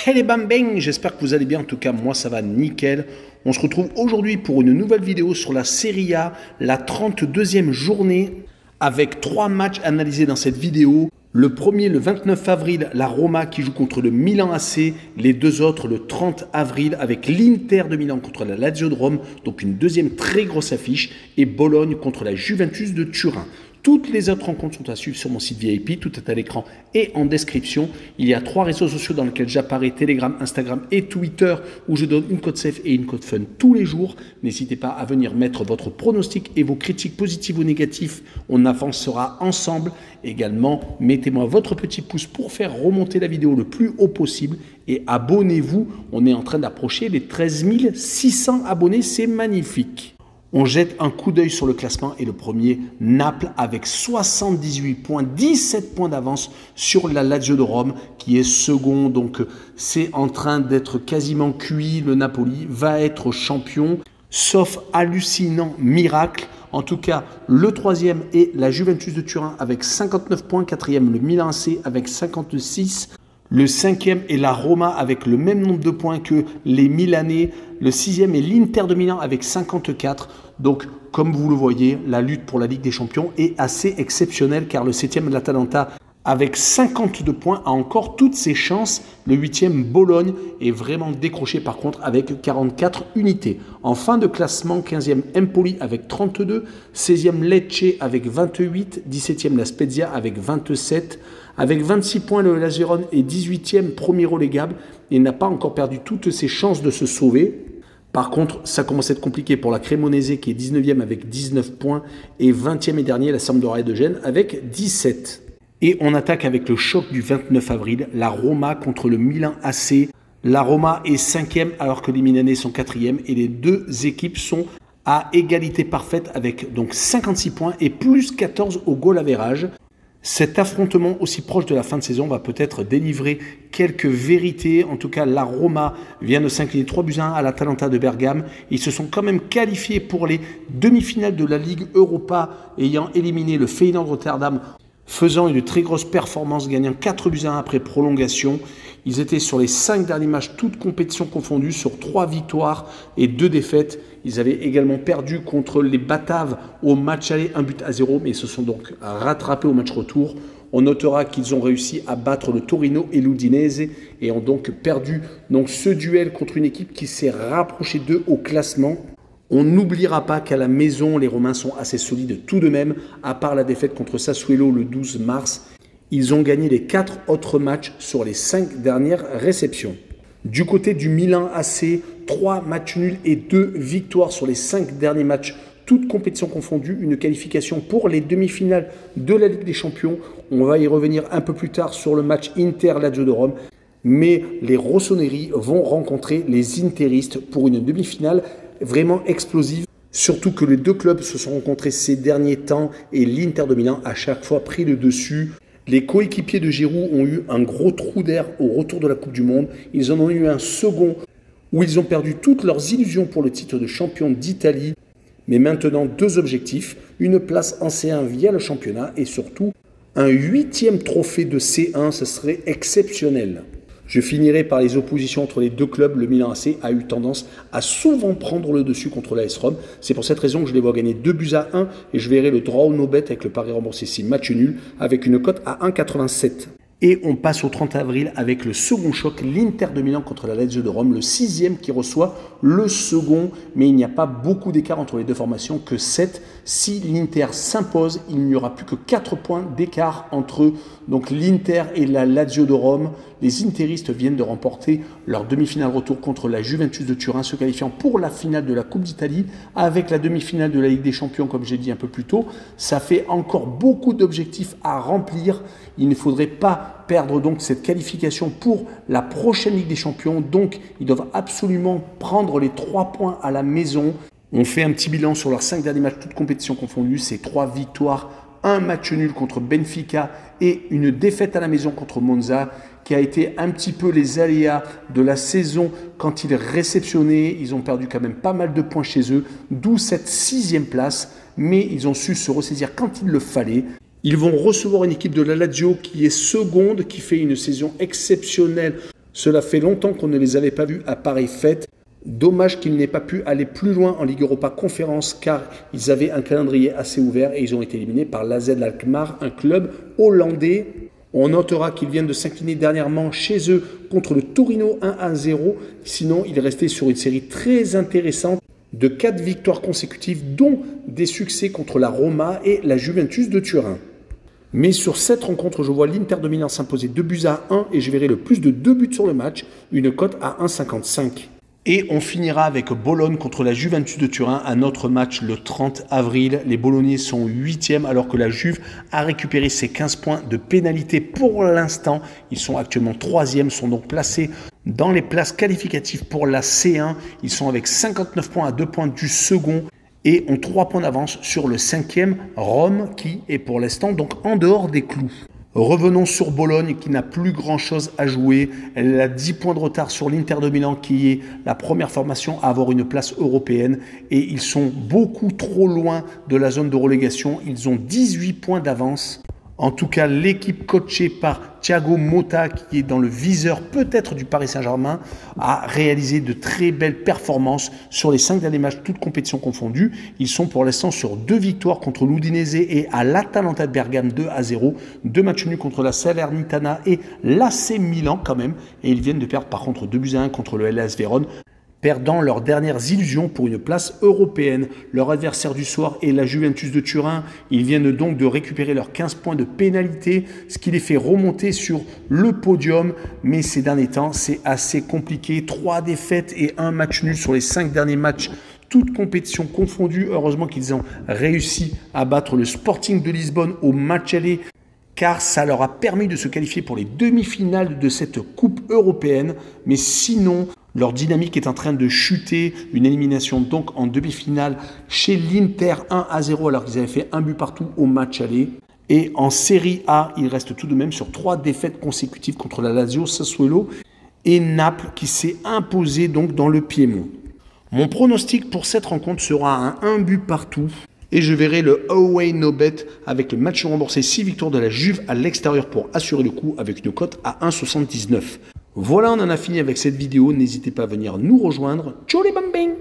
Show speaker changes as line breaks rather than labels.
Hey les bang, j'espère que vous allez bien, en tout cas moi ça va nickel. On se retrouve aujourd'hui pour une nouvelle vidéo sur la Serie A, la 32e journée, avec 3 matchs analysés dans cette vidéo. Le premier, le 29 avril, la Roma qui joue contre le Milan AC. Les deux autres, le 30 avril, avec l'Inter de Milan contre la Lazio de Rome. Donc une deuxième très grosse affiche. Et Bologne contre la Juventus de Turin. Toutes les autres rencontres sont à suivre sur mon site VIP, tout est à l'écran et en description. Il y a 3 réseaux sociaux dans lesquels j'apparais, Telegram, Instagram et Twitter, où je donne une code safe et une code fun tous les jours. N'hésitez pas à venir mettre votre pronostic et vos critiques positives ou négatives. On avancera ensemble. Également, mettez-moi votre petit pouce pour faire remonter la vidéo le plus haut possible. Et abonnez-vous, on est en train d'approcher les 13 600 abonnés, c'est magnifique. On jette un coup d'œil sur le classement et le premier, Naples, avec 78 points, 17 points d'avance sur la Lazio de Rome qui est second. Donc c'est en train d'être quasiment cuit. Le Napoli va être champion, sauf hallucinant miracle. En tout cas, le troisième est la Juventus de Turin avec 59 points, quatrième le Milan AC avec 56. Le cinquième est la Roma avec le même nombre de points que les Milanais. Le sixième est l'Inter de Milan avec 54. Donc, comme vous le voyez, la lutte pour la Ligue des Champions est assez exceptionnelle car le septième, l'Atalanta, avec 52 points, a encore toutes ses chances. Le huitième, Bologne, est vraiment décroché par contre avec 44 unités. En fin de classement, 15e, Empoli avec 32, 16e, Lecce avec 28, 17e, la Spezia avec 27. Avec 26 points, le Lazio est 18e, premier relégable et n'a pas encore perdu toutes ses chances de se sauver. Par contre, ça commence à être compliqué pour la Cremonese qui est 19e avec 19 points et 20e et dernier, la Sampdoria de Gênes avec 17. Et on attaque avec le choc du 29 avril, la Roma contre le Milan AC. La Roma est 5e alors que les Milanais sont 4e et les deux équipes sont à égalité parfaite avec donc 56 points et plus 14 au goal average. Cet affrontement aussi proche de la fin de saison va peut-être délivrer quelques vérités. En tout cas, la Roma vient de s'incliner 3-1 à l'Atalanta de Bergame. Ils se sont quand même qualifiés pour les demi-finales de la Ligue Europa, ayant éliminé le Feyenoord Rotterdam, faisant une très grosse performance, gagnant 4-1 après prolongation. Ils étaient sur les 5 derniers matchs, toutes compétitions confondues, sur 3 victoires et 2 défaites. Ils avaient également perdu contre les Bataves au match aller 1-0, mais ils se sont donc rattrapés au match retour. On notera qu'ils ont réussi à battre le Torino et l'Udinese et ont donc perdu ce duel contre une équipe qui s'est rapprochée d'eux au classement. On n'oubliera pas qu'à la maison, les Romains sont assez solides tout de même, à part la défaite contre Sassuolo le 12 mars. Ils ont gagné les 4 autres matchs sur les 5 dernières réceptions. Du côté du Milan AC, 3 matchs nuls et 2 victoires sur les 5 derniers matchs, toutes compétitions confondues, une qualification pour les demi-finales de la Ligue des Champions. On va y revenir un peu plus tard sur le match Inter-Lazio de Rome. Mais les Rossoneri vont rencontrer les Interistes pour une demi-finale vraiment explosive. Surtout que les deux clubs se sont rencontrés ces derniers temps et l'Inter de Milan a chaque fois pris le dessus. Les coéquipiers de Giroud ont eu un gros trou d'air au retour de la Coupe du Monde. Ils en ont eu un second où ils ont perdu toutes leurs illusions pour le titre de champion d'Italie. Mais maintenant, 2 objectifs, une place en C1 via le championnat et surtout un 8e trophée de C1, ce serait exceptionnel. Je finirai par les oppositions entre les deux clubs. Le Milan AC a eu tendance à souvent prendre le dessus contre l'AS Rome. C'est pour cette raison que je les vois gagner 2-1 et je verrai le draw no bet avec le pari remboursé 6 match nul avec une cote à 1,87. Et on passe au 30 avril avec le second choc, l'Inter de Milan contre la Lazio de Rome, le 6e qui reçoit le second. Mais il n'y a pas beaucoup d'écart entre les deux formations, que 7. Si l'Inter s'impose, il n'y aura plus que 4 points d'écart entre eux. Donc l'Inter et la Lazio de Rome. Les Interistes viennent de remporter leur demi-finale retour contre la Juventus de Turin, se qualifiant pour la finale de la Coupe d'Italie avec la demi-finale de la Ligue des Champions, comme j'ai dit un peu plus tôt. Ça fait encore beaucoup d'objectifs à remplir. Il ne faudrait pas perdre donc cette qualification pour la prochaine Ligue des Champions. Donc, ils doivent absolument prendre les 3 points à la maison. On fait un petit bilan sur leurs 5 derniers matchs, toutes compétitions confondues. C'est 3 victoires, 1 match nul contre Benfica et une défaite à la maison contre Monza, qui a été un petit peu les aléas de la saison quand ils réceptionnaient. Ils ont perdu quand même pas mal de points chez eux, d'où cette 6e place. Mais ils ont su se ressaisir quand il le fallait. Ils vont recevoir une équipe de la Lazio qui est seconde, qui fait une saison exceptionnelle Cela fait longtemps qu'on ne les avait pas vus à pareille fête. Dommage qu'ils n'aient pas pu aller plus loin en Ligue Europa Conférence car ils avaient un calendrier assez ouvert et ils ont été éliminés par l'AZ Alkmaar, un club hollandais. On notera qu'ils viennent de s'incliner dernièrement chez eux contre le Torino 1-0. Sinon, ils restaient sur une série très intéressante de 4 victoires consécutives, dont des succès contre la Roma et la Juventus de Turin. Mais sur cette rencontre, je vois l'Inter de Milan s'imposer 2-1 et je verrai le plus de 2 buts sur le match, une cote à 1,55. Et on finira avec Bologne contre la Juventus de Turin, un autre match le 30 avril. Les Bolognais sont 8e alors que la Juve a récupéré ses 15 points de pénalité pour l'instant. Ils sont actuellement 3e, sont donc placés dans les places qualificatives pour la C1. Ils sont avec 59 points à 2 points du second et ont 3 points d'avance sur le 5e, Rome, qui est pour l'instant donc en dehors des clous. Revenons sur Bologne qui n'a plus grand chose à jouer. Elle a 10 points de retard sur l'Inter de Milan qui est la première formation à avoir une place européenne et ils sont beaucoup trop loin de la zone de relégation. Ils ont 18 points d'avance. En tout cas, l'équipe coachée par Thiago Motta, qui est dans le viseur peut-être du Paris Saint-Germain, a réalisé de très belles performances sur les 5 derniers matchs, toutes compétitions confondues. Ils sont pour l'instant sur 2 victoires contre l'Udinese et à l'Atalanta de Bergame 2-0, 2 matchs nuls contre la Salernitana et l'AC Milan quand même. Et ils viennent de perdre par contre 2-1 contre le Hellas Vérone, perdant leurs dernières illusions pour une place européenne. Leur adversaire du soir est la Juventus de Turin. Ils viennent donc de récupérer leurs 15 points de pénalité, ce qui les fait remonter sur le podium. Mais ces derniers temps, c'est assez compliqué. 3 défaites et 1 match nul sur les 5 derniers matchs, toutes compétitions confondues. Heureusement qu'ils ont réussi à battre le Sporting de Lisbonne au match aller, car ça leur a permis de se qualifier pour les demi-finales de cette Coupe européenne. Mais sinon, leur dynamique est en train de chuter. Une élimination donc en demi-finale chez l'Inter 1-0 alors qu'ils avaient fait 1 but partout au match aller. Et en Série A, ils restent tout de même sur 3 défaites consécutives contre la Lazio, Sassuolo et Naples qui s'est imposé donc dans le Piémont. Mon pronostic pour cette rencontre sera un but partout. Et je verrai le away no bet avec le match remboursé 6 victoires de la Juve à l'extérieur pour assurer le coup avec une cote à 1,79. Voilà, on en a fini avec cette vidéo. N'hésitez pas à venir nous rejoindre. Ciao les bambins!